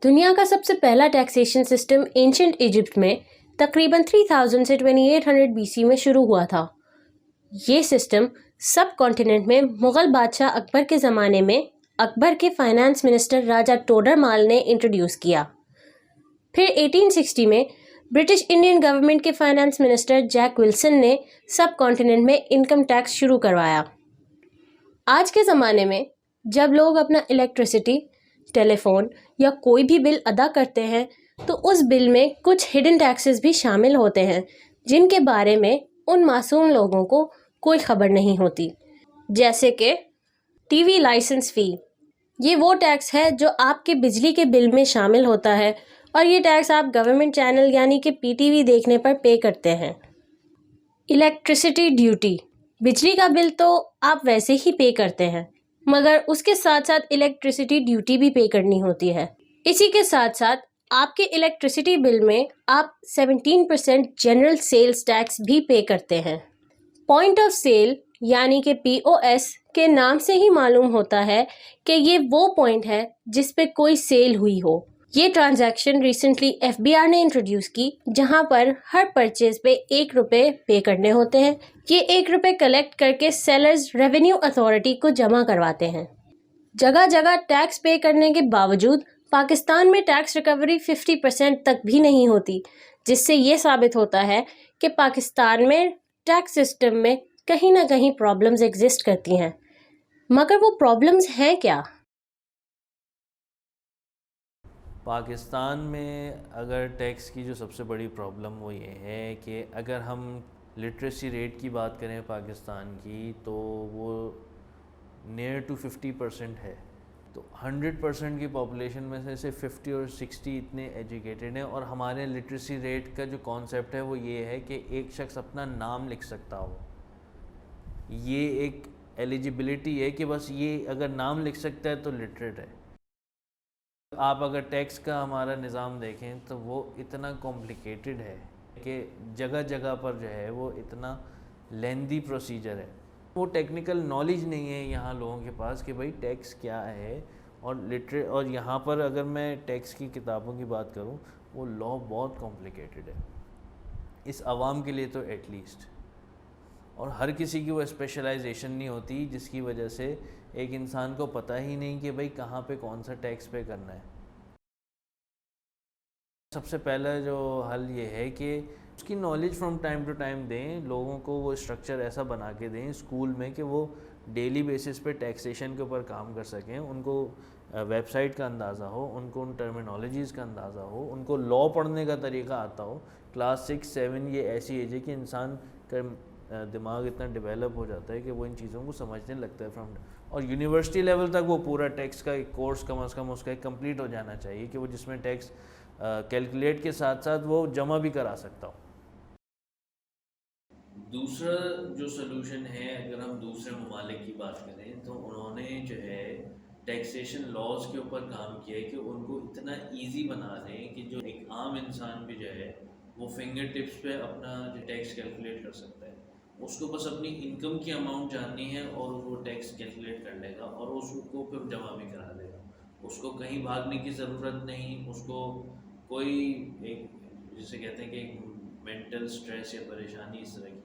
دنیا کا سب سے پہلا ٹیکسیشن سسٹم اینشنٹ ایجپٹ میں تقریباً 3000 سے 2800 BC میں شروع ہوا تھا۔ یہ سسٹم سب کانٹیننٹ میں مغل بادشاہ اکبر کے زمانے میں اکبر کے فائنانس منسٹر راجہ ٹوڈر مال نے انٹروڈیوس کیا۔ پھر 1860 میں برٹش انڈین گورنمنٹ کے فائنانس منسٹر جیک ولسن نے سب کانٹیننٹ میں انکم ٹیکس شروع کروایا۔ آج کے زمانے میں جب لوگ اپنا الیکٹریسٹی، ٹیلی فون یا کوئی بھی بل ادا کرتے ہیں تو اس بل میں کچھ ہڈن ٹیکسز بھی شامل ہوتے ہیں جن کے بارے میں ان معصوم لوگوں کو کوئی خبر نہیں ہوتی، جیسے کہ ٹی وی لائسنس فی۔ یہ وہ ٹیکس ہے جو آپ کے بجلی کے بل میں شامل ہوتا ہے اور یہ ٹیکس آپ گورنمنٹ چینل یعنی کہ PTV دیکھنے پر پے کرتے ہیں۔ الیکٹریسٹی ڈیوٹی، بجلی کا بل تو آپ ویسے ہی پے کرتے ہیں مگر اس کے ساتھ ساتھ الیکٹریسٹی ڈیوٹی بھی پے کرنی ہوتی ہے۔ اسی کے ساتھ ساتھ آپ کے الیکٹریسٹی بل میں آپ 17% جنرل سیلز ٹیکس بھی پے کرتے ہیں۔ پوائنٹ آف سیل یعنی کہ POS کے نام سے ہی معلوم ہوتا ہے کہ یہ وہ پوائنٹ ہے جس پہ کوئی سیل ہوئی ہو۔ یہ ٹرانزیکشن ریسنٹلی FBR نے انٹروڈیوس کی، جہاں پر ہر پرچیز پہ 1 روپے پے کرنے ہوتے ہیں۔ یہ 1 روپے کلیکٹ کر کے سیلرز ریونیو اتھارٹی کو جمع کرواتے ہیں۔ جگہ جگہ ٹیکس پے کرنے کے باوجود پاکستان میں ٹیکس ریکوری 50% تک بھی نہیں ہوتی، جس سے یہ ثابت ہوتا ہے کہ پاکستان میں ٹیکس سسٹم میں کہیں نہ کہیں پرابلمز ایگزسٹ کرتی ہیں۔ مگر وہ پرابلمز ہیں کیا؟ پاکستان میں اگر ٹیکس کی جو سب سے بڑی پرابلم وہ یہ ہے کہ اگر ہم لٹریسی ریٹ کی بات کریں پاکستان کی تو وہ نیئر ٹو 50% ہے۔ تو 100% کی پاپولیشن میں سے صرف 50 اور 60 اتنے ایجوکیٹڈ ہیں، اور ہمارے لٹریسی ریٹ کا جو کانسیپٹ ہے وہ یہ ہے کہ ایک شخص اپنا نام لکھ سکتا ہو۔ یہ ایک ایلیجبلٹی ہے کہ بس یہ اگر نام لکھ سکتا ہے تو لٹریٹ ہے۔ آپ اگر ٹیکس کا ہمارا نظام دیکھیں تو وہ اتنا کمپلیکیٹڈ ہے کہ جگہ جگہ پر جو ہے وہ اتنا لیندی پروسیجر ہے۔ وہ ٹیکنیکل نالج نہیں ہے یہاں لوگوں کے پاس کہ بھائی ٹیکس کیا ہے، اور یہاں پر اگر میں ٹیکس کی کتابوں کی بات کروں وہ لا بہت کمپلیکیٹڈ ہے اس عوام کے لیے تو ایٹ لیسٹ، اور ہر کسی کی وہ اسپیشلائزیشن نہیں ہوتی جس کی وجہ سے ایک انسان کو پتہ ہی نہیں کہ بھائی کہاں پہ کون سا ٹیکس پے کرنا ہے۔ سب سے پہلا جو حل یہ ہے کہ اس کی knowledge from time to time دیں، لوگوں کو وہ اسٹرکچر ایسا بنا کے دیں اسکول میں کہ وہ ڈیلی بیسس پہ ٹیکسیشن کے اوپر کام کر سکیں، ان کو ویب سائٹ کا اندازہ ہو، ان کو ان ٹرمینالوجیز کا اندازہ ہو، ان کو لا پڑھنے کا طریقہ آتا ہو۔ کلاس 6 7 یہ ایسی ایج ہے کہ انسان کا دماغ اتنا ڈیولپ ہو جاتا ہے کہ وہ ان چیزوں کو سمجھنے لگتا ہے اور یونیورسٹی لیول تک وہ پورا ٹیکس کا ایک کورس کم از کم اس کا ایک کمپلیٹ ہو جانا چاہیے کہ وہ جس میں ٹیکس کیلکولیٹ کے ساتھ ساتھ وہ جمع بھی کرا سکتا ہو۔ دوسرا جو سلوشن ہے اگر ہم دوسرے ممالک کی بات کریں تو انہوں نے جو ہے ٹیکسیشن لاز کے اوپر کام کیا ہے کہ ان کو اتنا ایزی بنا دیں کہ جو ایک عام انسان بھی جو ہے وہ فنگر ٹپس پہ اپنا جو ٹیکس کیلکولیٹ کر سکتا ہے۔ اس کو بس اپنی انکم کی اماؤنٹ جاننی ہے اور وہ ٹیکس کیلکولیٹ کر لے گا اور اس کو پھر جمع بھی کرا دے گا۔ اس کو کہیں بھاگنے کی ضرورت نہیں، اس کو کوئی ایک جسے کہتے ہیں کہ ایک مینٹل سٹریس یا پریشانی اس طرح کی